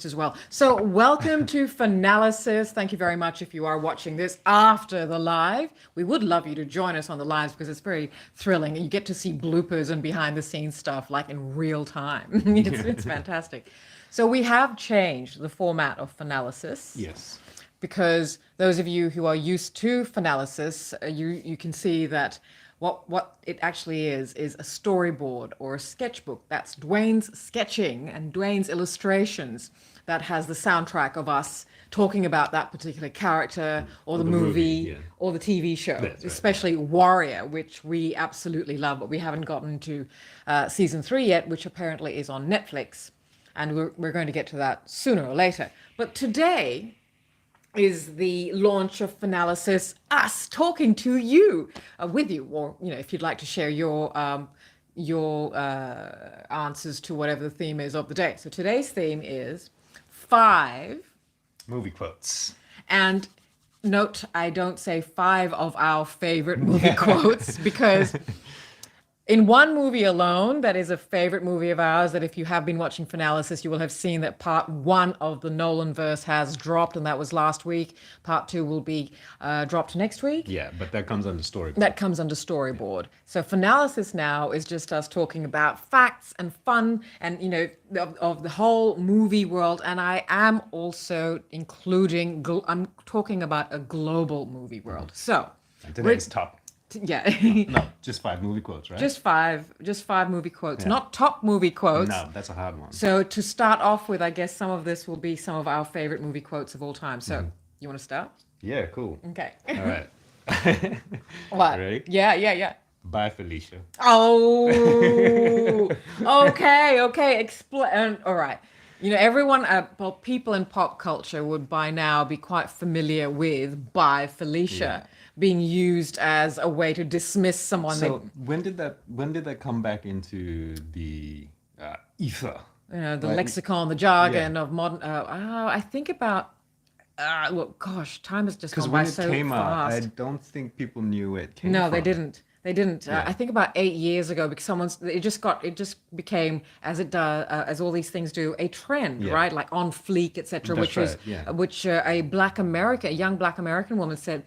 just as well. So welcome to FANALYSIS. Thank you very much if you are watching this after the live. We would love you to join us on the lives because it's very thrilling. You get to see bloopers and behind the scenes stuff like in real time. It's fantastic. So we have changed the format of FANALYSIS. Yes. Because those of you who are used to FANALYSIS, you can see that what it actually is a storyboard or a sketchbook. That's Dwayne's sketching and Dwayne's illustrations that has the soundtrack of us talking about that particular character or the movie or the TV show, especially Warrior, which we absolutely love, but we haven't gotten to season 3 yet, which apparently is on Netflix. And we're going to get to that sooner or later. But today is the launch of FANALYSIS, us talking to you, with you, or if you'd like to share your answers to whatever the theme is of the day. So today's theme is 5 movie quotes. And note, I don't say 5 of our favorite movie quotes because in one movie alone, that is a favorite movie of ours, that if you have been watching FANALYSIS, you will have seen that part 1 of the Nolanverse has dropped, and that was last week. Part 2 will be dropped next week. Yeah, but that comes under storyboard. That comes under storyboard. So FANALYSIS now is just us talking about facts and fun and, of the whole movie world. And I am also including, I'm talking about a global movie world. So and today's top. Yeah. No, just 5 movie quotes, right? Just five movie quotes, not top movie quotes. No, that's a hard one. So to start off with, I guess some of this will be some of our favorite movie quotes of all time. So you want to start? Yeah, cool. Okay. All right. What? Ready? Yeah. Bye, Felicia. Oh, okay. Explain. All right. Everyone, people in pop culture would by now be quite familiar with "Bye, Felicia" being used as a way to dismiss someone. So when did that come back into the ether? The lexicon, the jargon of modern. I think about. Well, gosh, time has just gone by so fast. Because when it came out, I don't think people knew where it came from. No, they didn't. They didn't. I think about 8 years ago, because it just became, as it does, as all these things do, a trend, right? Like on fleek, etc. Which a young Black American woman said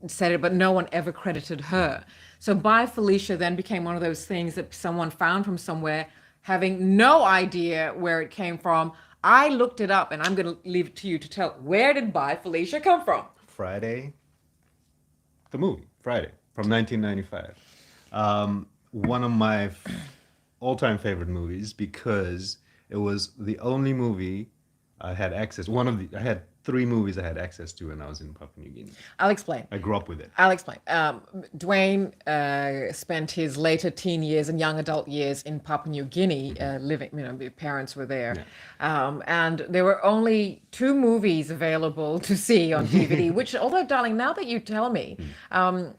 it, but no one ever credited her. So "Bye, Felicia" then became one of those things that someone found from somewhere, having no idea where it came from. I looked it up, and I'm going to leave it to you to tell, where did "Bye, Felicia" come from? Friday. The movie Friday from 1995. One of my all-time favorite movies, because it was the only movie I had access. I had 3 movies I had access to when I was in Papua New Guinea. I'll explain. I grew up with it. I'll explain. Dwayne spent his later teen years and young adult years in Papua New Guinea, living. His parents were there, and there were only 2 movies available to see on DVD. Which, although, darling, now that you tell me now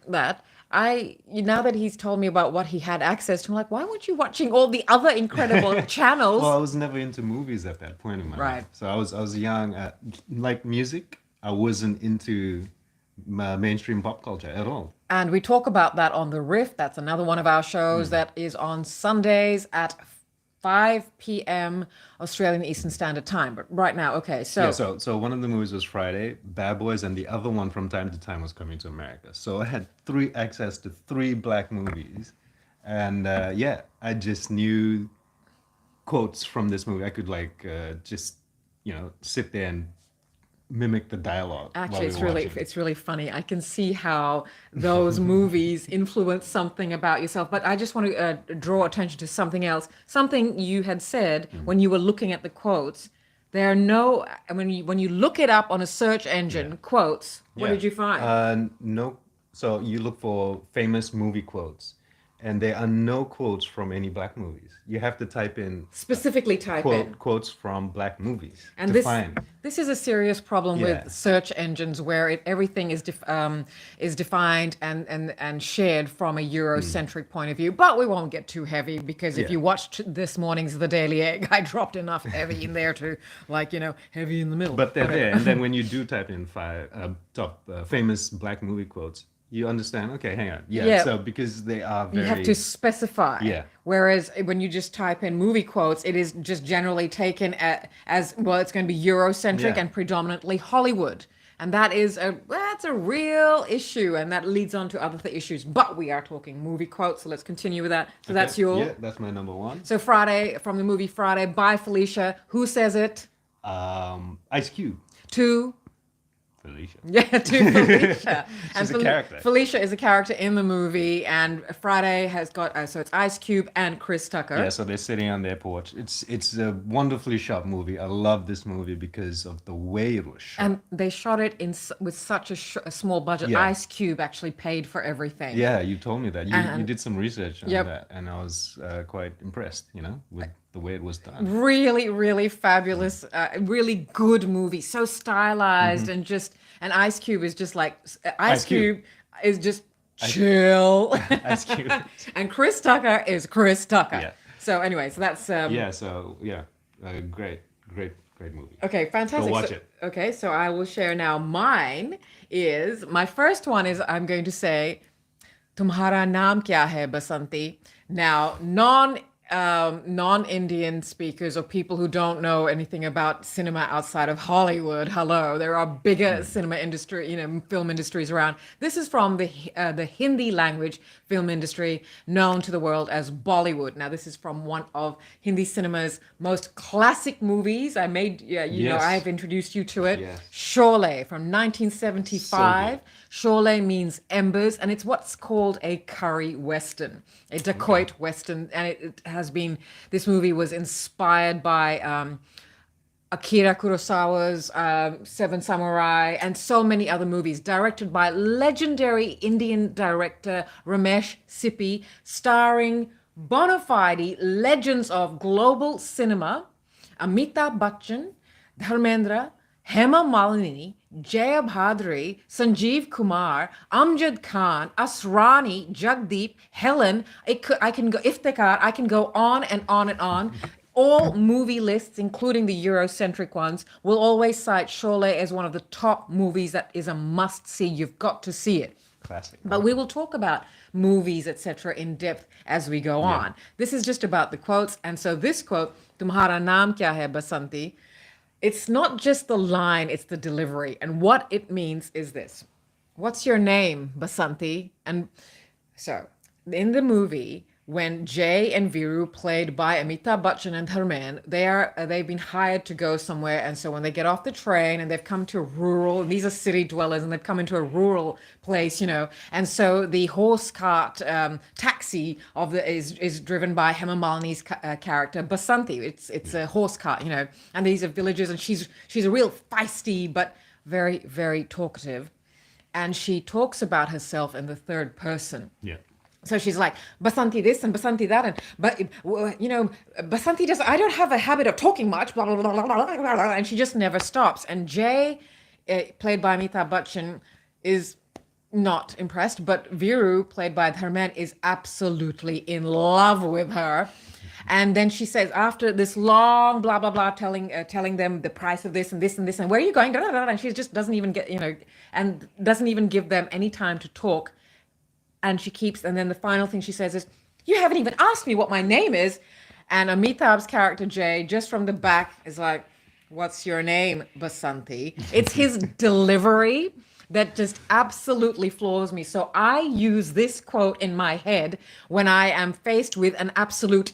that he's told me about what he had access to, I'm like, why weren't you watching all the other incredible channels? Well, I was never into movies at that point in my life. So I was young. Like music, I wasn't into mainstream pop culture at all. And we talk about that on The Riff. That's another one of our shows that is on Sundays at 5 p.m. Australian Eastern Standard Time. But right now, okay, so... Yeah, so one of the movies was Friday, Bad Boys, and the other one from time to time was Coming to America. So I had access to 3 Black movies. And I just knew quotes from this movie. I could sit there and mimic the dialogue. Actually, it's really funny. I can see how those movies influence something about yourself. But I just want to draw attention to something else. Something you had said when you were looking at the quotes. There are no, when you look it up on a search engine, quotes. What did you find? No. So you look for famous movie quotes, and there are no quotes from any Black movies. You have to type in quotes from Black movies and to find. This is a serious problem with search engines, where everything is defined and shared from a Eurocentric point of view. But we won't get too heavy, because if you watched this morning's The Daily Egg, I dropped enough heavy in there to, heavy in the middle. But they're there. And then when you do type in 5 top famous Black movie quotes, You understand? Okay, hang on. Yeah, Yeah. so because they are You have very, to specify. yeah, Whereas when you just type in movie quotes, it is just generally taken as well, it's going to be Eurocentric yeah. and predominantly Hollywood. And that's a real issue, and that leads on to other issues. But we are talking movie quotes, so let's continue with that. So Okay, that's your yeah, that's my number one. so Friday from the movie Friday by Felicia. Who says it? Ice Cube, To Felicia. Yeah, to Felicia. She's a character. Felicia is a character in the movie, and Friday has got so it's Ice Cube and Chris Tucker. Yeah, so they're sitting on their porch. It's a wonderfully shot movie. I love this movie because of the way it was shot. And they shot it with such a small budget. Yeah. Ice Cube actually paid for everything. Yeah, you told me that. You And- did some research on Yep. that, and I was quite impressed, with the way it was done. Really, really fabulous, really good movie. So stylized and Ice Cube is just like Ice Cube. Cube is just chill. Ice Cube. And Chris Tucker is Chris Tucker. Yeah. So anyway, so that's Great movie. Okay, fantastic. Go watch So- it. Okay, so I will share now. Mine is my first one is I'm going to say, "Tumhara naam kya hai, Basanti?" Now, non-Indian speakers or people who don't know anything about cinema outside of Hollywood, hello, there are bigger cinema industry, film industries around. This is from the Hindi language film industry known to the world as Bollywood. Now, this is from one of Hindi cinema's most classic movies. Yes. I've introduced you to it. Yes. Sholay from 1975. Sholay means embers, and it's what's called a curry western, a dacoit western, and this movie was inspired by Akira Kurosawa's Seven Samurai and so many other movies, directed by legendary Indian director Ramesh Sippy, starring bona fide legends of global cinema, Amitabh Bachchan, Dharmendra, Hema Malini, Jaya Bhadri, Sanjeev Kumar, Amjad Khan, Asrani, Jagdeep, Helen. I can go Iftikhar. I can go on and on and on. All movie lists, including the Eurocentric ones, will always cite Sholay as one of the top movies that is a must-see. You've got to see it. Classic. But we will talk about movies, etc., in depth as we go on. This is just about the quotes, and so this quote, "Tumhara naam kya hai, Basanti?" It's not just the line, it's the delivery. And what it means is this. What's your name, Basanti? And so in the movie, when Jay and Viru, played by Amitabh Bachchan and Dharmen, they've been hired to go somewhere, and so when they get off the train and they've come to a rural, these are city dwellers, and they've come into a rural place, and so the horse cart taxi is driven by Hema Malini's character Basanti. It's a horse cart, and these are villagers, and she's a real feisty but very, very talkative, and she talks about herself in the third person. Yeah. So she's like, Basanti this and Basanti that, Basanti does. I don't have a habit of talking much, blah, blah, blah, blah, blah, blah, and she just never stops. And Jay, played by Amitabh Bachchan, is not impressed, but Viru, played by Dharmen, is absolutely in love with her. And then she says, after this long blah blah blah, telling them the price of this and this and this and where are you going, and she just doesn't even get, and doesn't even give them any time to talk. And then the final thing she says is, "You haven't even asked me what my name is." And Amitabh's character, Jay, just from the back is like, "What's your name, Basanti?" It's his delivery that just absolutely floors me. So I use this quote in my head when I am faced with an absolute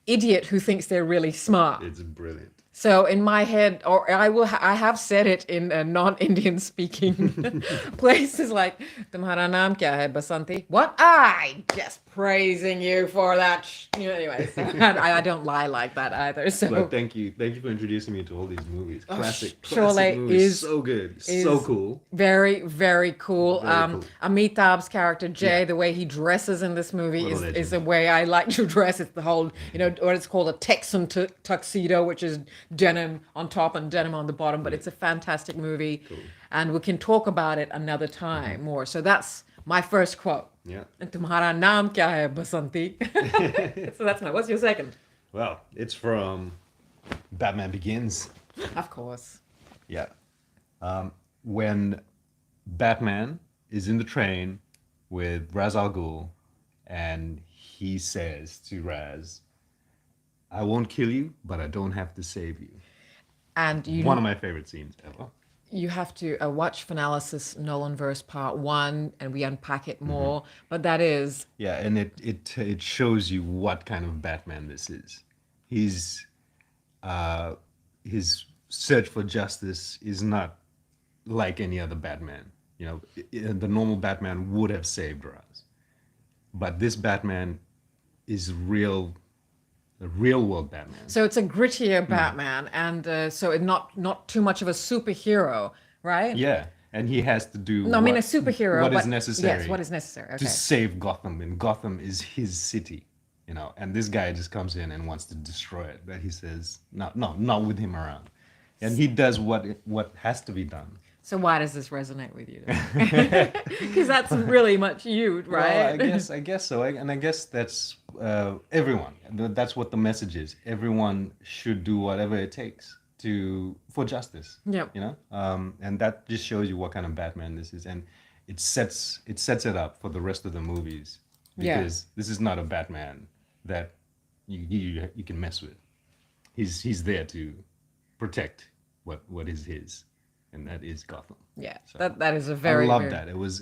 idiot who thinks they're really smart. It's brilliant. So in my head, or I have said it in a non-Indian speaking places like, "Tumhara naam kya hai, Basanti?" What? I just praising you for that. Anyway, so I don't lie like that either. So But thank you for introducing me to all these movies. Classic Sholay movies. is So good, so cool. Very, very cool. Very cool. Amitabh's character Jay, the way he dresses in this movie What a is legend. the way I like to dress. It's the whole, what it's called a Texan tuxedo, which is denim on top and denim on the bottom. But it's a fantastic movie, and we can talk about it another time more. So that's my first quote. Yeah. Tumhara naam kya hai, Basanti? So that's what's your second? Well, it's from Batman Begins. Of course. Yeah. When Batman is in the train with Ra's al Ghul, and he says to Raz, "I won't kill you, but I don't have to save you." And One of my favorite scenes ever. you have to watch Finalysis Nolanverse Part 1 and we unpack it more. But that is, Yeah, and it shows you what kind of Batman this is. He's his search for justice is not like any other Batman. You know, the normal Batman would have saved Ra's, but this Batman is a real world Batman. so it's a grittier Batman, and so it not too much of a superhero, right? Yeah, and he has to do. No, I mean a superhero. What but is necessary? Yes, what is necessary. To Okay. save Gotham, and Gotham is his city, you know. And this guy just comes in and wants to destroy it, but he says, "No, no, not with him around," and he does what has to be done. So why does this resonate with you? Because that's really much you, right? Well, I guess so, and I guess that's everyone. That's what the message is. Everyone should do whatever it takes for justice. Yep. You know, and that just shows you what kind of Batman this is, and it sets it up for the rest of the movies Yeah. because this is not a Batman that you can mess with. He's there to protect what is his, and that is Gotham. Yeah, So, that is a very I love very- that. It was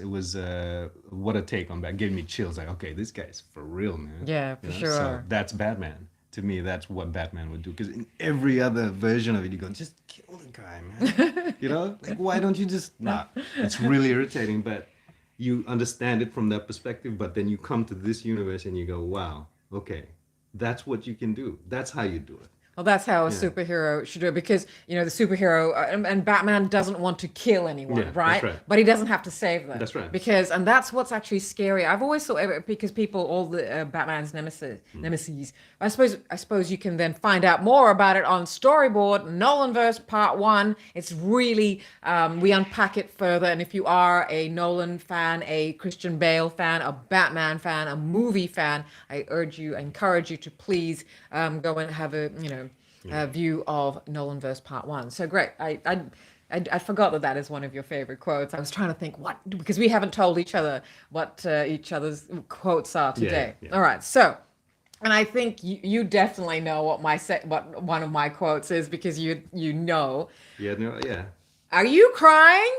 what a take on that. Gave me chills. Like, okay, this guy's for real, man. Yeah, for You know? sure. So that's Batman. To me, that's what Batman would do. Because in every other version of it, you go, just kill the guy, man. You know, like why don't you just not? It's really irritating, but you understand it from that perspective. But then you come to this universe and you go, wow, okay, that's what you can do. That's how you do it. Well, that's how a superhero should do it because, you know, the superhero and Batman doesn't want to kill anyone, Yeah, that's right? right. But he doesn't have to save them. That's right. And that's what's actually scary. I've always thought because people, all the Batman's nemesis, I suppose you can then find out more about it on Storyboard, Nolanverse Part 1. It's really, we unpack it further. And if you are a Nolan fan, a Christian Bale fan, a Batman fan, a movie fan, I encourage you to please go and have a, view of Nolanverse Part 1. So great. I forgot that is one of your favorite quotes. I was trying to think because we haven't told each other what each other's quotes are today. yeah. All right. So, and I think you definitely know what what one of my quotes is because you know. Yeah, no, yeah. Are you crying?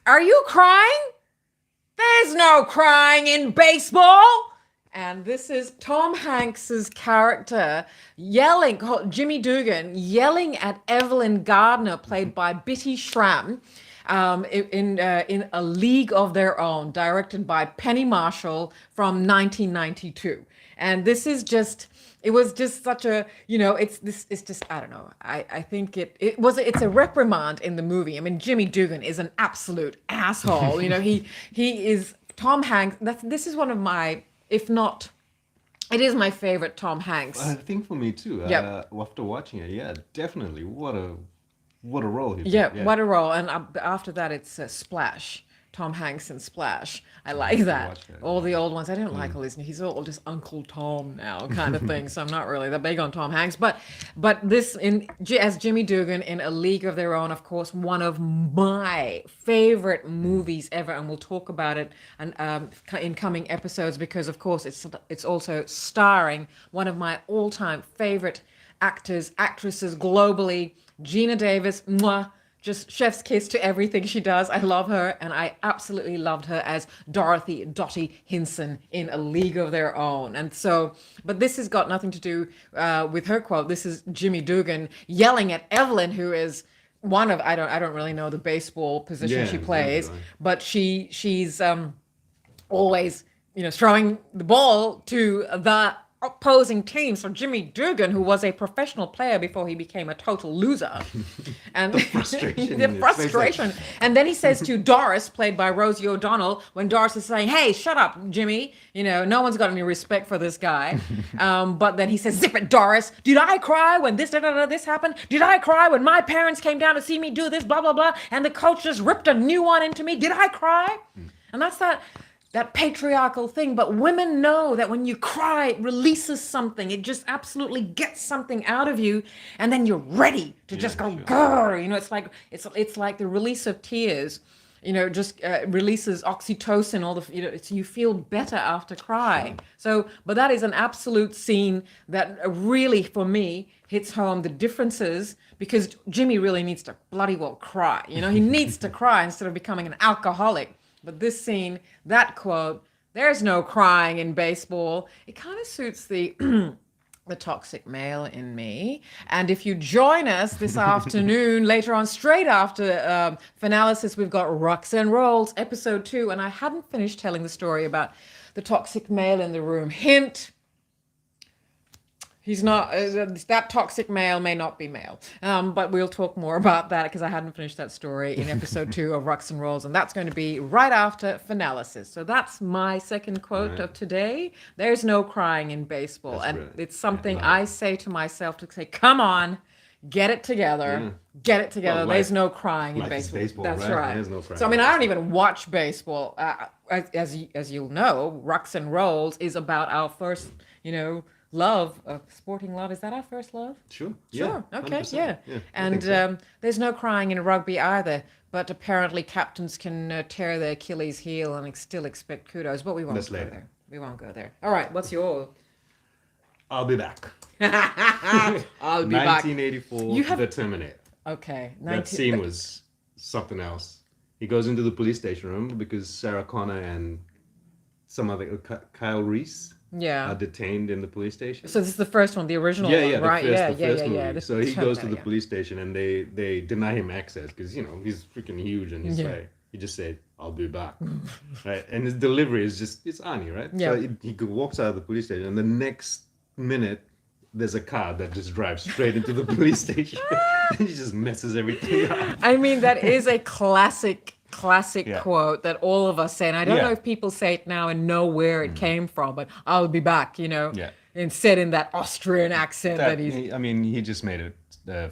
Are you crying? There's no crying in baseball. And this is Tom Hanks's character Jimmy Dugan, yelling at Evelyn Gardner, played by Bitty Schramm, in A League of Their Own, directed by Penny Marshall from 1992. And this is just, it was just such a, it's just, I don't know. I think it's a reprimand in the movie. I mean, Jimmy Dugan is an absolute asshole. He is Tom Hanks. This is one of my, if not, it is my favorite Tom Hanks. I think for me too. Yep. After watching it, yeah, definitely. What a role he Yeah, played. what a role. And after that, it's Splash. Tom Hanks and Splash. I like to that. watch that. All the old ones. I don't like all these. He's all just Uncle Tom now kind of thing. So I'm not really that big on Tom Hanks. But this as Jimmy Dugan in A League of Their Own, of course, one of my favorite movies ever, and we'll talk about it in coming episodes because, of course, it's also starring one of my all-time favorite actresses globally, Gina Davis. Mwah. Just chef's kiss to everything she does. I love her, and I absolutely loved her as Dorothy Dottie Hinson in A League of Their Own. And so, but this has got nothing to do with her quote. This is Jimmy Dugan yelling at Evelyn, who is one of I don't really know the baseball position Yeah, she plays, exactly. but she's always throwing the ball to the opposing team. So Jimmy Dugan, who was a professional player before he became a total loser, and the frustration the in his face, frustration. And then he says to Doris, played by Rosie O'Donnell, when Doris is saying, "Hey, shut up, Jimmy. No one's got any respect for this guy." But then he says, "Zip it, Doris. Did I cry when this this happened? Did I cry when my parents came down to see me do this? Blah blah blah. And the coach just ripped a new one into me. Did I cry?" And that's that patriarchal thing, but women know that when you cry, it releases something. It just absolutely gets something out of you, and then you're ready to just go sure. grrr. It's like the release of tears. just releases oxytocin, all the, you feel better after crying. So, but that is an absolute scene that really, for me, hits home the differences, because Jimmy really needs to bloody well cry. He needs to cry instead of becoming an alcoholic. But this scene, that quote, "There's no crying in baseball," it kind of suits the the toxic male in me. And if you join us this afternoon, later on, straight after Fanalysis, we've got Rocks and Rolls, episode 2. And I hadn't finished telling the story about the toxic male in the room. Hint, he's not, that toxic male may not be male. But we'll talk more about that, because I hadn't finished that story in episode 2 of Rocks and Rolls. And that's going to be right after Fanalysis. So that's my second quote of today. There's no crying in baseball. That's and brilliant. it's something I say to myself to say, come on, get it together. Get it together. Well, There's no crying in life is baseball. baseball, That's right? right. There's no crying So, I mean, in I don't even watch baseball. As you'll know, Rocks and Rolls is about our first, love of sporting love. Is that our first love? Sure. Sure. Yeah, Okay. 100%. Yeah. I And think so. there's no crying in rugby either. But apparently, captains can tear their Achilles heel and still expect kudos. But we won't That's go later. there. We won't go there. All right. What's your? I'll be back. I'll be back. 1984, You have- The Terminator. Okay. That scene was something else. He goes into the police station room because Sarah Connor and some other Kyle Reese Yeah. are detained in the police station. So this is the first one, the original Yeah, one, the right? first yeah. movie. So he goes to the yeah. police station and they deny him access because he's freaking huge and he's Yeah. like, he just said, "I'll be back," right? And his delivery is just, it's Arnie, right? Yeah. So he walks out of the police station and the next minute there's a car that just drives straight into the police station and he just messes everything up. I mean, that is a classic Yeah. quote that all of us say. And I don't Yeah. know if people say it now and know where it came from, but "I'll be back," Yeah. and said in that Austrian accent that he's. He just made it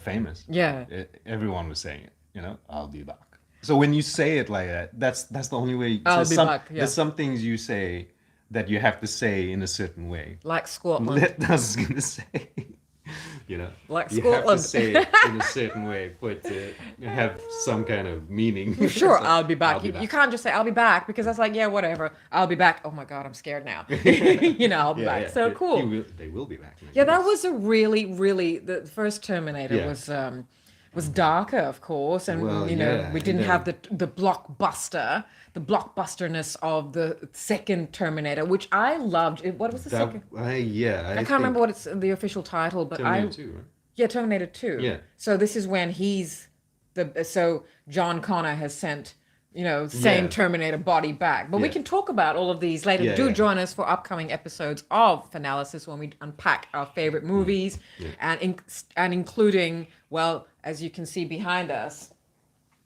famous. Yeah. Everyone was saying it, "I'll be back." So when you say it like that, that's the only way. I'll there's be back, yeah. There's some things you say that you have to say in a certain way. Like Scotland. That I was gonna say, Like you have Scotland. to say it in a certain way for it to have some kind of meaning. Sure, So, I'll be back. I'll be You can't just say "I'll be back," because that's like, yeah, whatever. I'll be back. Oh my God, I'm scared now. I'll be back. So cool. They will be back. Yeah, that was a really the first Terminator Yeah. was darker, of course, and Well, we yeah, didn't and have the blockbusterness of the second Terminator, which I loved. What was the second? I Can't remember what it's the official title, but Terminator 2, right? yeah, Terminator 2. Yeah. So this is when so John Connor has sent, same Yeah. Terminator body back. But we Yeah. can talk about all of these later. Yeah, Do yeah. join us for upcoming episodes of Fanalysis when we unpack our favorite movies and including, well, as you can see behind us,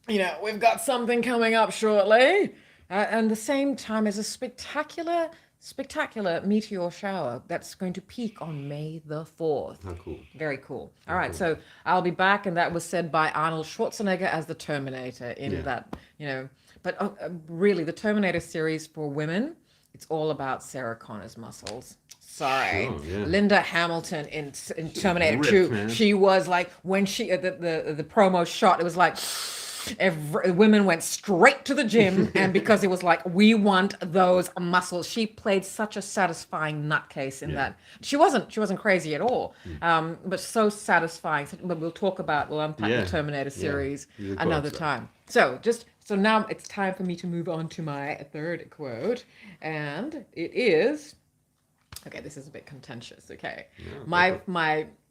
we've got something coming up shortly. And the same time as a spectacular meteor shower that's going to peak on May the 4th. How cool. Very cool. All right, so I'll be back, and that was said by Arnold Schwarzenegger as the Terminator in that, But really, the Terminator series for women, it's all about Sarah Connor's muscles. Sorry. Sure, yeah. Linda Hamilton in Terminator ripped, 2, man. she was like, when she, the promo shot, it was like, women went straight to the gym, and because it was like, we want those muscles. She played such a satisfying nutcase in that. She wasn't crazy at all, but so satisfying. But we'll unpack Yeah. the Terminator Yeah. series You another quote, so. time. So now it's time for me to move on to my third quote, and it is. Okay, this is a bit contentious. Okay,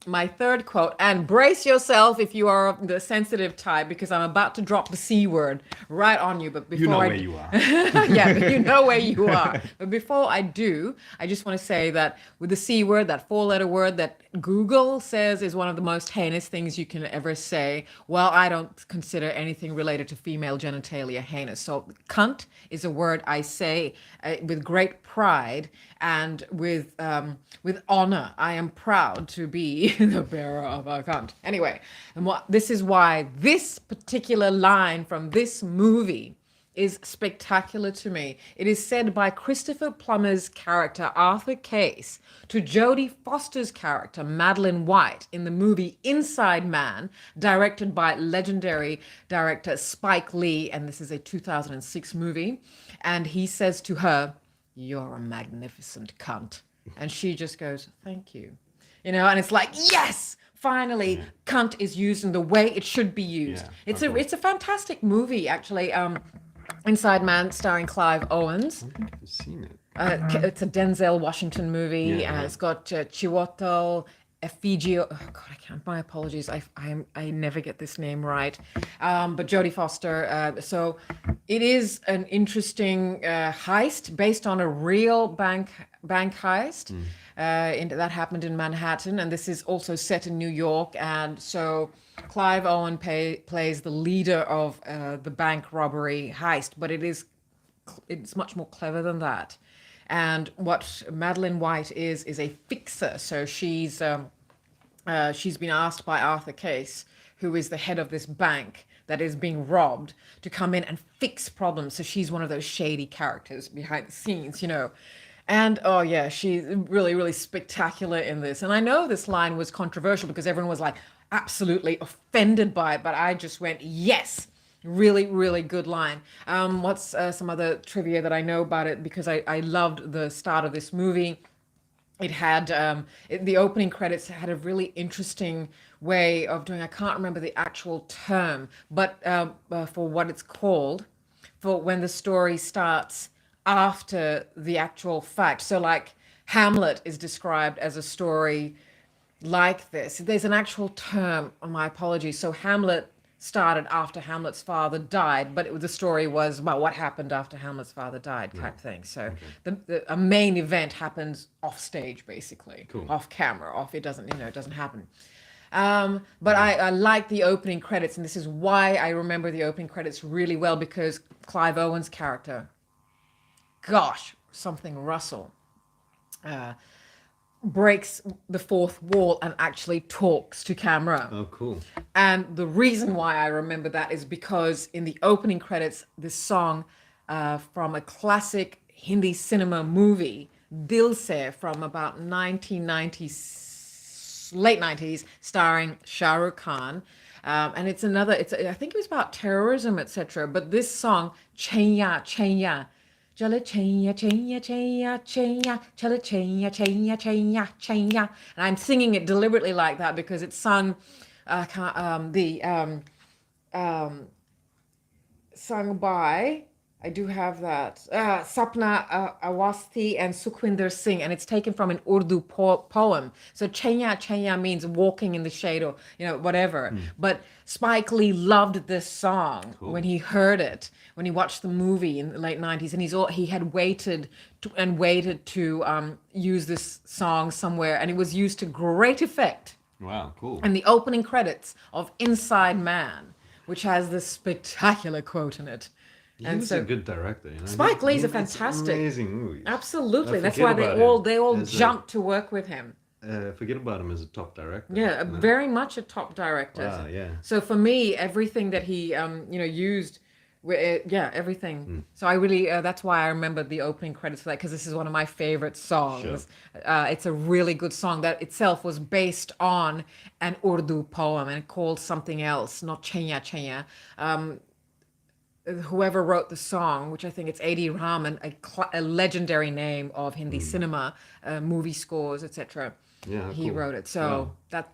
my third quote, and brace yourself if you are the sensitive type, because I'm about to drop the C word right on you. But before You know where you are. yeah, but you know where you are. But before I do, I just want to say that with the C word, that 4-letter word that Google says is one of the most heinous things you can ever say, well, I don't consider anything related to female genitalia heinous. So cunt is a word I say with great pride and with honor. I am proud to be the bearer of a cunt. Anyway, this is why this particular line from this movie is spectacular to me. It is said by Christopher Plummer's character Arthur Case to Jodie Foster's character Madeline White in the movie Inside Man, directed by legendary director Spike Lee, and this is a 2006 movie. And he says to her, "You're a magnificent cunt," and she just goes, "Thank you." And it's like, yes, finally, cunt is used in the way it should be used. Yeah, It's a fantastic movie, actually. Inside Man, starring Clive Owens. I don't think I've seen it. It's a Denzel Washington movie. Yeah. It's got Chiwetel Ejiofor. Oh God, I can't. My apologies. I never get this name right. But Jodie Foster. So it is an interesting heist based on a real bank heist. That happened in Manhattan, and this is also set in New York. And so Clive Owen plays the leader of the bank robbery heist, but it's much more clever than that. And what Madeline White is a fixer. So she's been asked by Arthur Case, who is the head of this bank that is being robbed, to come in and fix problems. So she's one of those shady characters behind the scenes, And oh yeah, she's really, really spectacular in this. And I know this line was controversial because everyone was like absolutely offended by it, but I just went, yes, really, really good line. What's some other trivia that I know about it? Because I loved the start of this movie. It had the opening credits had a really interesting way of doing. I can't remember the actual term, but for what it's called, for when the story starts after the actual fact. So like Hamlet is described as a story like this. There's an actual term. Oh, my apologies. So Hamlet started after Hamlet's father died, but the story was about what happened after Hamlet's father died, type thing. So a main event happens off stage, basically, off camera, it doesn't happen. But I like the opening credits, and this is why I remember the opening credits really well, because Clive Owen's character, gosh, something Russell, breaks the fourth wall and actually talks to camera. Oh, cool. And the reason why I remember that is because in the opening credits, this song from a classic Hindi cinema movie, Dil Se, from about 1990, late 90s, starring Shah Rukh Khan. And I think it was about terrorism, etc. But this song, Chaiya, Chaiya, Chala chaiya, chaiya, chaiya, chaiya, chala chaiya, chaiya, chaiya, chaiya. And I'm singing it deliberately like that because it's sung, sung by, I do have that, Sapna Awasthi and Sukhwinder Singh, and it's taken from an Urdu poem. So Chaiya, Chaiya means walking in the shade, or whatever. But Spike Lee loved this song when he heard it, when he watched the movie in the late 90s, and he had waited to use this song somewhere, and it was used to great effect. Wow, cool. And the opening credits of Inside Man, which has this spectacular quote in it. He's a good director. Spike Lee's a fantastic, amazing movie. Absolutely, that's why they all jumped to work with him. Forget about him as a top director. Yeah, very much a top director. Wow, yeah. So for me, everything that he used, everything. So I really that's why I remember the opening credits for that, because this is one of my favorite songs. Sure. It's a really good song that itself was based on an Urdu poem and called something else, not Chaiya Chaiya. Whoever wrote the song, which I think it's A.D. Rahman, a legendary name of Hindi cinema, movie scores, etc. Yeah, he wrote it. So that's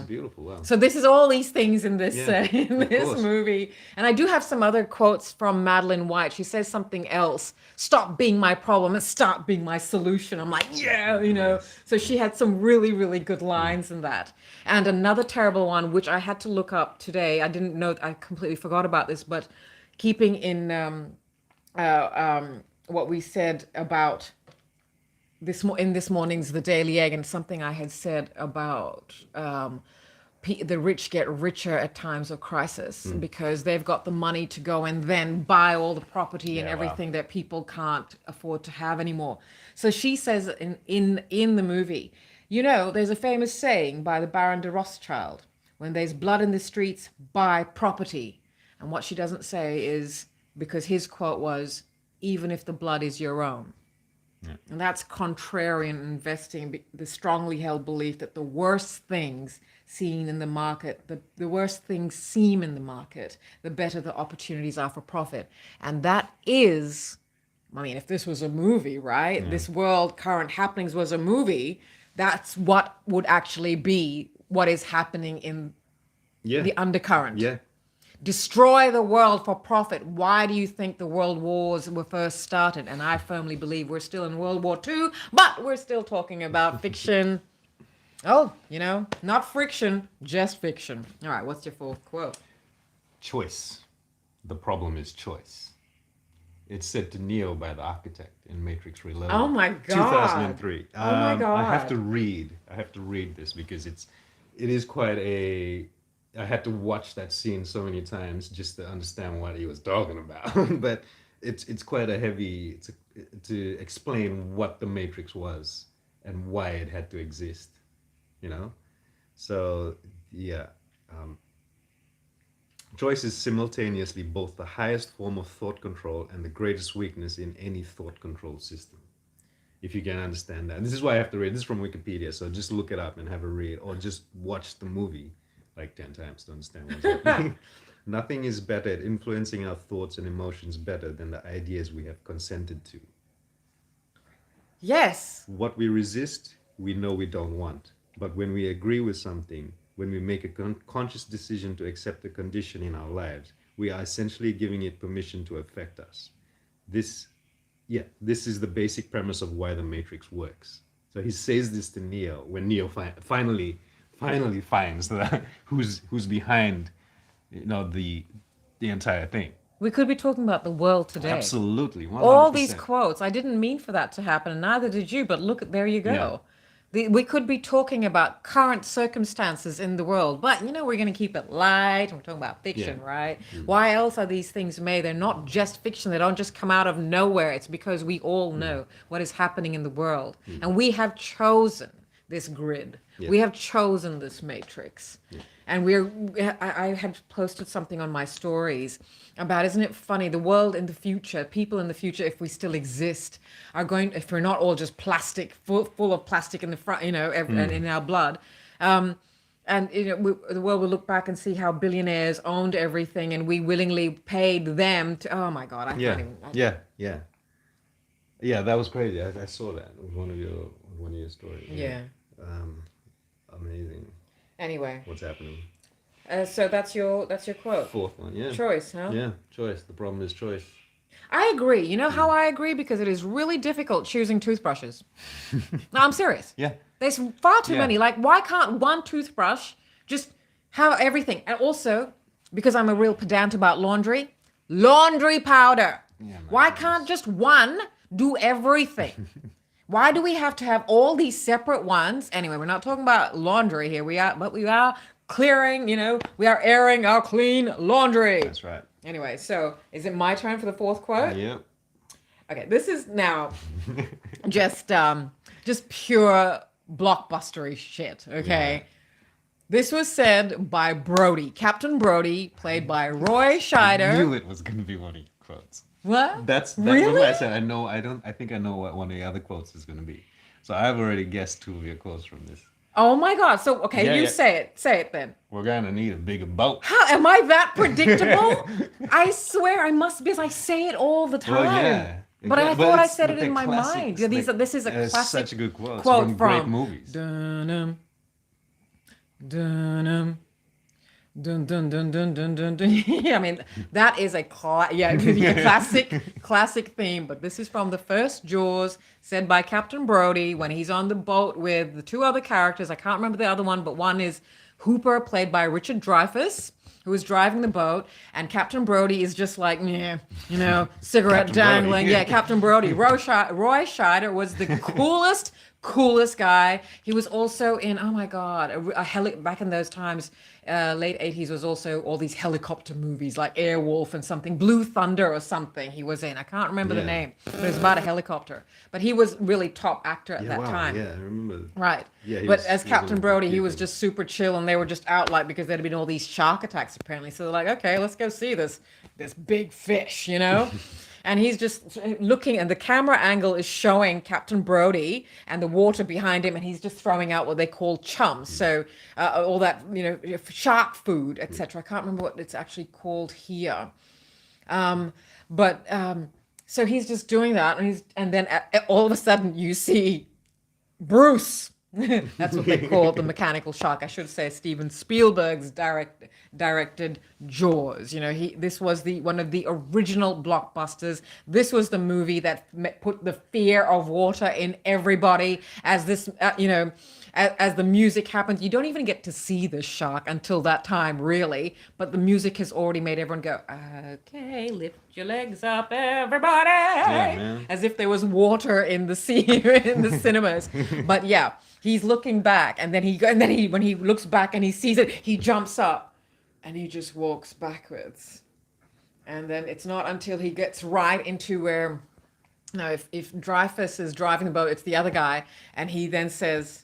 beautiful. Wow. So this is all these things in this course. movie, and I do have some other quotes from Madeline White. She says something else: "Stop being my problem and start being my solution." I'm like, So she had some really, really good lines in that. And another terrible one, which I had to look up today. I didn't know. I completely forgot about this, but keeping in what we said about this morning's The Daily Egg, and something I had said about the rich get richer at times of crisis because they've got the money to go and then buy all the property and everything that people can't afford to have anymore. So she says in the movie, there's a famous saying by the Baron de Rothschild: when there's blood in the streets, buy property. And what she doesn't say is because his quote was, "Even if the blood is your own." Yeah. And that's contrarian investing, the strongly held belief that the worst things seen in the market, the worst things seem in the market, the better the opportunities are for profit. And that is, I mean, if this was a movie, right? Yeah. This world, current happenings was a movie, that's what would actually be what is happening in Yeah. the undercurrent. Yeah. Destroy the world for profit. Why do you think the world wars were first started? And I firmly believe we're still in World War II, but we're still talking about fiction. Oh, not friction, just fiction. All right, what's your fourth quote? Choice. The problem is choice. It's said to Neo by the architect in Matrix Reloaded. Oh my God. 2003. Oh my God. I have to read this because it is quite a. I had to watch that scene so many times just to understand what he was talking about. But it's quite a heavy to explain what the Matrix was and why it had to exist. So yeah. Choice is simultaneously both the highest form of thought control and the greatest weakness in any thought control system. If you can understand that. And this is why I have to read. This is from Wikipedia, so just look it up and have a read, or just watch the movie like 10 times to understand what's happening. Nothing is better at influencing our thoughts and emotions better than the ideas we have consented to. Yes. What we resist, we know we don't want. But when we agree with something, when we make a conscious decision to accept a condition in our lives, we are essentially giving it permission to affect us. This is the basic premise of why the Matrix works. So he says this to Neo when Neo finally finds who's behind, the entire thing. We could be talking about the world today. Absolutely, 100%. All these quotes. I didn't mean for that to happen, and neither did you, but look, there you go. We could be talking about current circumstances in the world, but we're going to keep it light. We're talking about fiction, right? Why else are these things made? They're not just fiction. They don't just come out of nowhere. It's because we all know what is happening in the world. And we have chosen this grid. We have chosen this matrix. And I had posted something on my stories about, isn't it funny, the world in the future, people in the future, if we still exist, are going, if we're not all just plastic, full of plastic in the front, and in our blood. And the world will look back and see how billionaires owned everything, and we willingly paid them to, oh my God, I can't even. Yeah, that was crazy. I saw that. It was one of your stories. Yeah. Amazing. Anyway. What's happening? So that's your quote. Fourth one, yeah. Choice, huh? Yeah, choice. The problem is choice. I agree. You know how I agree? Because it is really difficult choosing toothbrushes. No, I'm serious. Yeah. There's far too many. Like, why can't one toothbrush just have everything? And also, because I'm a real pedant about laundry powder. Yeah, why can't just one do everything? Why do we have to have all these separate ones? Anyway, we're not talking about laundry here. We are clearing, we are airing our clean laundry. That's right. Anyway, so is it my turn for the fourth quote? Yeah. Okay, this is now just pure blockbustery shit, okay? Yeah. This was said by Brody, Captain Brody, played by Roy Scheider. I knew it was going to be one of your quotes. What? That's really? What I said. I think I know what one of the other quotes is going to be. So I've already guessed two of your quotes from this. Oh my God. So, okay, say it. Say it then. We're going to need a bigger boat. How am I that predictable? I swear I must, because I say it all the time. Well, yeah. But I thought I said it in my mind. This is a classic such a good quote from great movies. Dun-dum, dun-dum, dun dun dun dun dun dun dun. I mean, that is a classic theme. But this is from the first Jaws, said by Captain Brody when he's on the boat with the two other characters. I can't remember the other one, but one is Hooper, played by Richard Dreyfuss, who is driving the boat, and Captain Brody is just like, cigarette dangling. Yeah, Captain Brody. Roy Scheider was the coolest guy. He was also in, oh my God, back in those times, late 80s, was also all these helicopter movies like Airwolf and something, Blue Thunder or something he was in. I can't remember the name, but it was about a helicopter. But he was really top actor at that time. Yeah, I remember. Right. Yeah, but as Captain Brody, he was just super chill, and they were just out because there'd been all these shark attacks apparently. So they're like, okay, let's go see this this big fish, you know? And he's just looking, and the camera angle is showing Captain Brody and the water behind him, and he's just throwing out what they call chums. So all that, shark food, etc. I can't remember what it's actually called here. Um, but so he's just doing that, and then all of a sudden you see Bruce. That's what they call the mechanical shark. I should say Steven Spielberg's directed Jaws. This was the one of the original blockbusters. This was the movie that put the fear of water in everybody. As this, as the music happens, you don't even get to see the shark until that time, really. But the music has already made everyone go, "Okay, lift your legs up, everybody!" Yeah, man. As if there was water in the sea in the cinemas. But yeah. He's looking back, and then when he looks back and he sees it, he jumps up, and he just walks backwards. And then it's not until he gets right into where, if Dreyfus is driving the boat, it's the other guy, and he then says,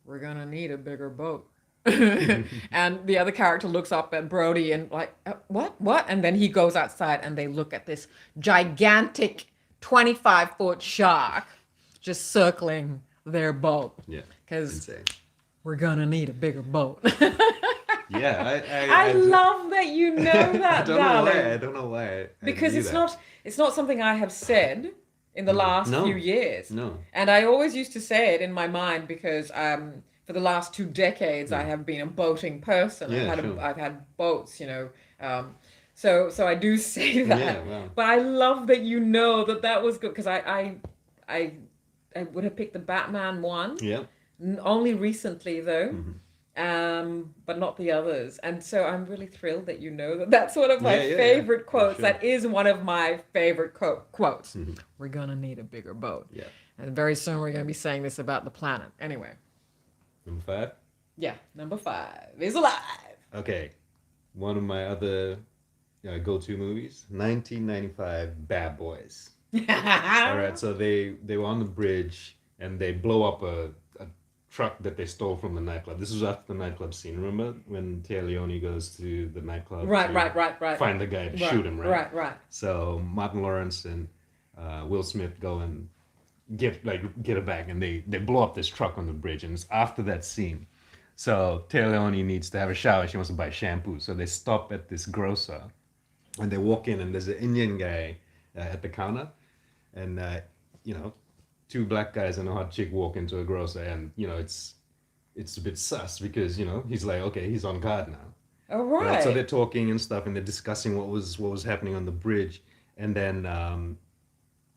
"We're gonna need a bigger boat." And the other character looks up at Brody and like, what? And then he goes outside, and they look at this gigantic 25-foot shark just circling their boat. Yeah, because insane. we're gonna need a bigger boat. Yeah, I love that you know that, darling. I don't know why. Because knew it's that. not something I have said in the last No. few years. No. And I always used to say it in my mind because for the last 2 decades I have been a boating person. Yeah, I've had boats, So I do say that. Yeah, wow. But I love that you know that was good, because I would have picked the Batman one. Yeah. Only recently though. Mm-hmm. But not the others. And so I'm really thrilled that you know that that's one of my Yeah, favorite quotes. sure. That is one of my favorite quotes. Mm-hmm. We're gonna need a bigger boat. Yeah. And very soon we're gonna be saying this about the planet. Anyway. Number 5. Yeah, number 5 is alive. Okay. One of my other go-to movies, 1995 Bad Boys. All right, so they were on the bridge and they blow up a truck that they stole from the nightclub. This was after the nightclub scene. Remember when Tia Leone goes to the nightclub? Right. Find the guy to shoot him, right? Right. So Martin Lawrence and Will Smith go and get it back, and they blow up this truck on the bridge, and it's after that scene. So Tia Leone needs to have a shower. She wants to buy shampoo. So they stop at this grocer, and they walk in, and there's an Indian guy at the counter, and 2 black guys and a hot chick walk into a grocer, and it's a bit sus because he's like, okay, he's on guard now. All right. So they're talking and stuff, and they're discussing what was happening on the bridge, and then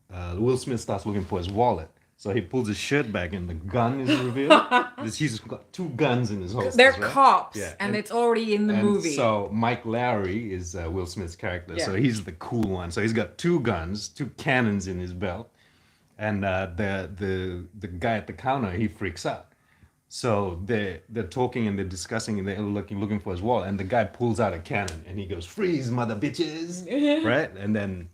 Will Smith starts looking for his wallet. So he pulls his shirt back, and the gun is revealed. He's got 2 guns in his holster. They're right? cops, Yeah. and it's already in the movie. So Mike Lowry is Will Smith's character. Yeah. So he's the cool one. So he's got 2 guns, 2 cannons in his belt, and the guy at the counter, he freaks out. So they're talking and they're discussing and they're looking for his wallet, and the guy pulls out a cannon and he goes, "Freeze, mother bitches!" Right? And then,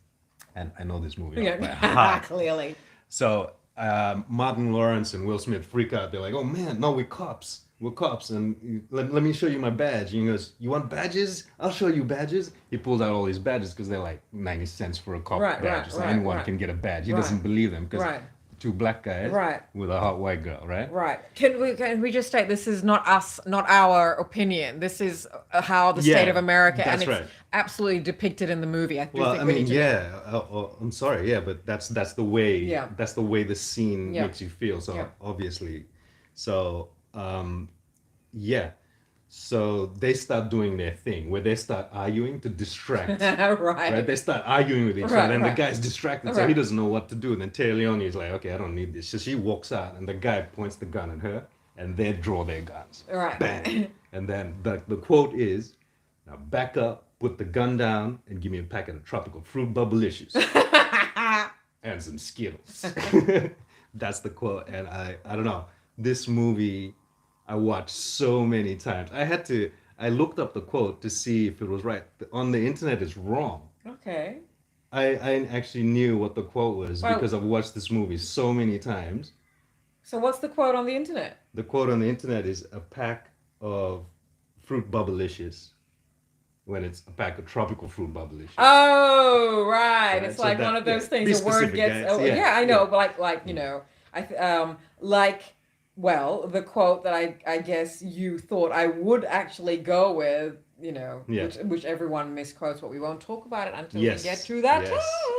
and I know this movie off by heart. Clearly. So Martin Lawrence and Will Smith freak out. They're like, "Oh man, no, we're cops. We're cops, and let me show you my badge." And he goes, "You want badges? I'll show you badges." He pulls out all these badges because they're like 90 cents for a cop badge. So anyone can get a badge. He doesn't believe them because 2 black guys with a hot white girl, right? Right. Can we just state this is not our opinion. This is how the state of America, and it's absolutely depicted in the movie. I think I'm sorry, but that's the way. Yeah. That's the way the scene makes you feel. So obviously, so. So they start doing their thing where they start arguing to distract. Right? They start arguing with each other, and the guy's distracted, so he doesn't know what to do. And then Tia Leone is like, "Okay, I don't need this." So she walks out, and the guy points the gun at her, and they draw their guns. Right. Bang. And then the quote is, "Now back up, put the gun down, and give me a packet of tropical fruit bubblicious and some Skittles." That's the quote, and I don't know. This movie I watched so many times. I looked up the quote to see if it was right. On the internet, it's wrong. Okay. I actually knew what the quote was because I've watched this movie so many times. So what's the quote on the internet? The quote on the internet is a pack of fruit bubblicious when it's a pack of tropical fruit bubblicious. Oh, right. Right, It's so like that- one of those yeah. things Be a word specific, gets. guys. Oh, Yeah, yeah, I know. yeah. But like you know, like well, the quote that I guess you thought I would actually go with, you know, Yeah. which everyone misquotes, but we won't talk about it until Yes. we get to that Yes.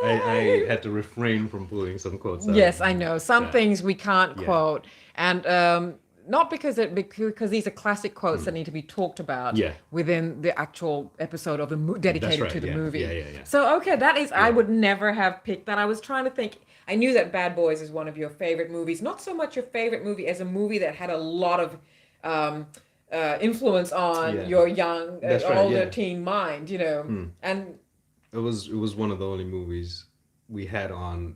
time. I had to refrain from pulling some quotes out. Yes, I know. Some Yeah. things we can't Yeah. quote, and not because these are classic quotes that need to be talked about Yeah. within the actual episode of the dedicated right, to the yeah. movie. Yeah. So okay, that is I Yeah. would never have picked that. I was trying to think. I knew that Bad Boys is one of your favorite movies. Not so much your favorite movie as a movie that had a lot of influence on Yeah. your young, That's right, older yeah. teen mind. You know, and It was one of the only movies we had on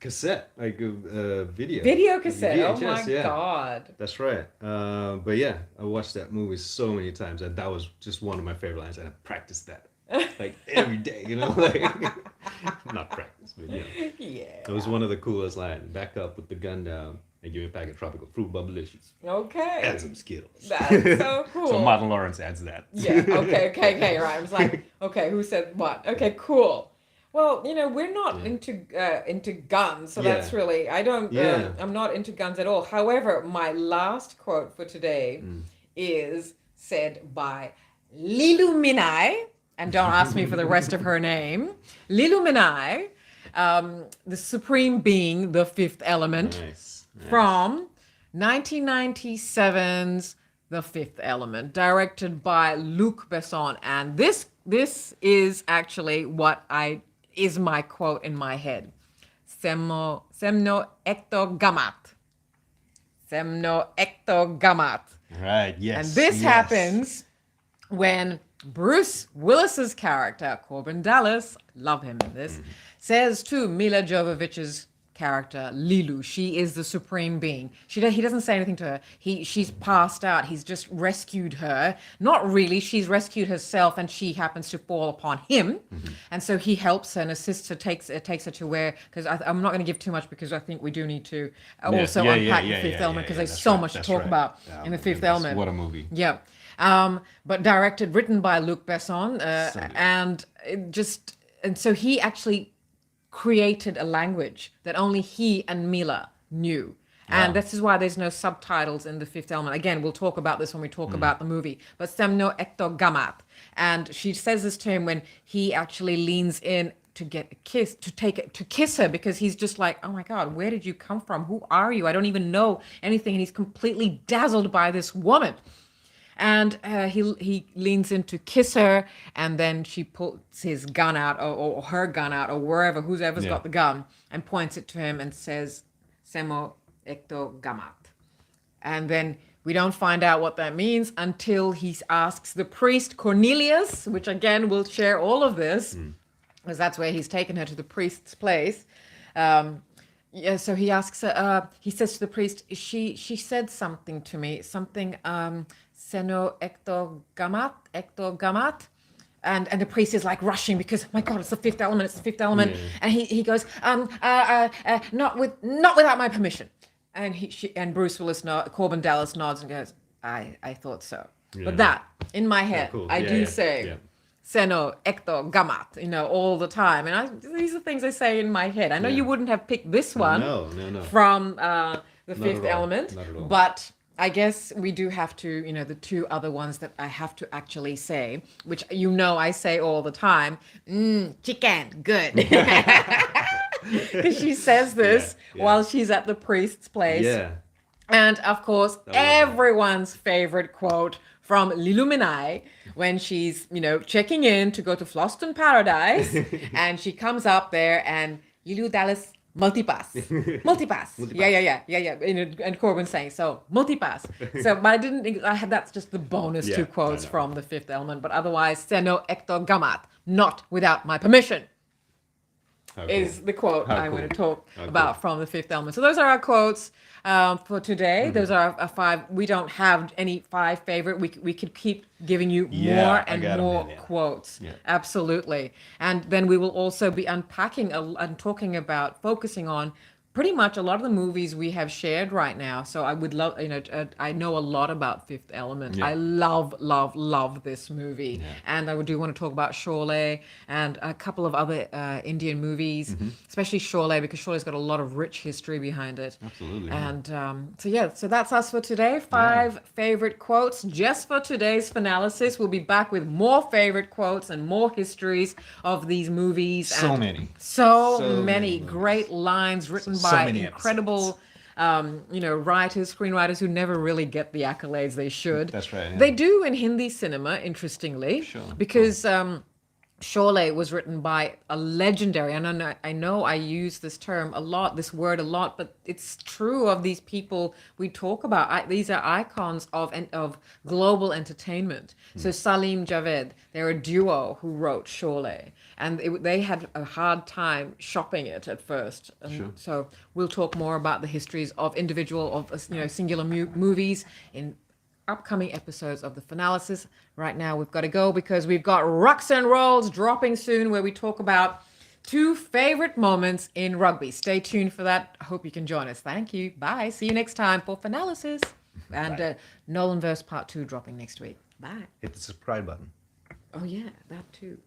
cassette, like video. video cassette. Oh my VHS, yeah. god. That's right. But yeah, I watched that movie so many times, and that was just one of my favorite lines, and I practiced that like every day, you know, like not practice, but yeah. Yeah. It was one of the coolest lines. Back up with the gun down and give me a pack of tropical fruit bubblicious. Okay. Add some Skittles. That's so cool. So Martin Lawrence adds that. Yeah. Okay. Right. I was like, okay, who said what? Okay. Cool. Well, you know, we're not into guns, so that's Yeah. really I don't. Yeah. I'm not into guns at all. However, my last quote for today is said by Lilu Minai, and don't ask me for the rest of her name. Lilu Minai, the supreme being, the fifth element, Nice. from 1997's The Fifth Element, directed by Luc Besson. And this is actually what is my quote in my head. Semno ecto gamat. Semno ecto gamat. Right. Yes. And this yes. happens when Bruce Willis's character, Corbin Dallas, love him in this, says to Mila Jovovich's character, Lilu, she is the supreme being. He doesn't say anything to her. She's passed out. He's just rescued her. Not really. She's rescued herself, and she happens to fall upon him. And so he helps her and assists her, takes her to where, because I'm not going to give too much because I think we do need to also unpack the Fifth Element because there's so much to talk about in the Fifth Element. What a movie. Yeah. But written by Luc Besson, and so he actually created a language that only he and Mila knew. And this is why there's no subtitles in The Fifth Element. Again, we'll talk about this when we talk about the movie. But Semno ecto gamat. And she says this to him when he actually leans in to get a kiss, to kiss her, because he's just like, oh my God, where did you come from? Who are you? I don't even know anything. And he's completely dazzled by this woman. And he leans in to kiss her, and then she pulls his gun out, or her gun out, or whoever's got the gun, and points it to him and says, Semo ecto gamat. And then we don't find out what that means until he asks the priest Cornelius, which again will share all of this, because that's where he's taken her to the priest's place. So he asks her, he says to the priest, she said something to me, Seno ecto gamat. And the priest is like rushing because, my God, it's the Fifth Element, Yeah. And he goes, not without my permission. And Bruce Willis, Corbin Dallas nods and goes, I thought so. Yeah. But that, in my head, cool. I Yeah, do yeah, say, yeah. Seno ecto gamat, all the time. And these are things I say in my head. I know Yeah. you wouldn't have picked this one No. from The Fifth at all. Element, Not at all. but I guess we do have to, the two other ones that I have to actually say, which I say all the time, chicken, good. Because she says this Yeah. while she's at the priest's place. Yeah. And of course, I love that. everyone's favorite quote from Liluminai when she's, checking in to go to Floston Paradise, and she comes up there and Lilu Dallas multipass. Yeah. And Corbin saying so multipass. So, but that's just the bonus Yeah, two I quotes know. from The Fifth Element. But otherwise, Seno ecto gamat, not without my permission, How is cool. the quote How I want to cool. talk How about cool. from The Fifth Element. So those are our quotes for today. Those are our five. We don't have any five favorite. We could keep giving you Yeah, more I and got 'em more in, yeah. quotes. Yeah. Absolutely. And then we will also be unpacking and talking about, focusing on pretty much a lot of the movies we have shared right now. So I would love, I know a lot about Fifth Element. Yeah. I love this movie. Yeah. And I do want to talk about Sholay and a couple of other Indian movies, especially Sholay, because Sholay's got a lot of rich history behind it. Absolutely. And so that's us for today. 5 favorite quotes just for today's Fanalysis. We'll be back with more favorite quotes and more histories of these movies. So and many. So So many many movies. great lines written So by many incredible writers, screenwriters who never really get the accolades they should. That's right, yeah. They do in Hindi cinema, interestingly, Sure. because Sholay was written by a legendary, and I know I use this term a lot, this word a lot, but it's true of these people we talk about. These are icons of global entertainment. So Salim Javed, they're a duo who wrote Sholay, and they had a hard time shopping it at first. And Sure. so we'll talk more about the histories of singular movies in upcoming episodes of the Fanalysis. Right now we've got to go because we've got Rucks and Rolls dropping soon, where we talk about 2 favorite moments in rugby. Stay tuned for that. I hope you can join us. Thank you. Bye. See you next time for Fanalysis. And Nolan Verse Part 2 dropping next week. Bye. Hit the subscribe button. Oh yeah, that too.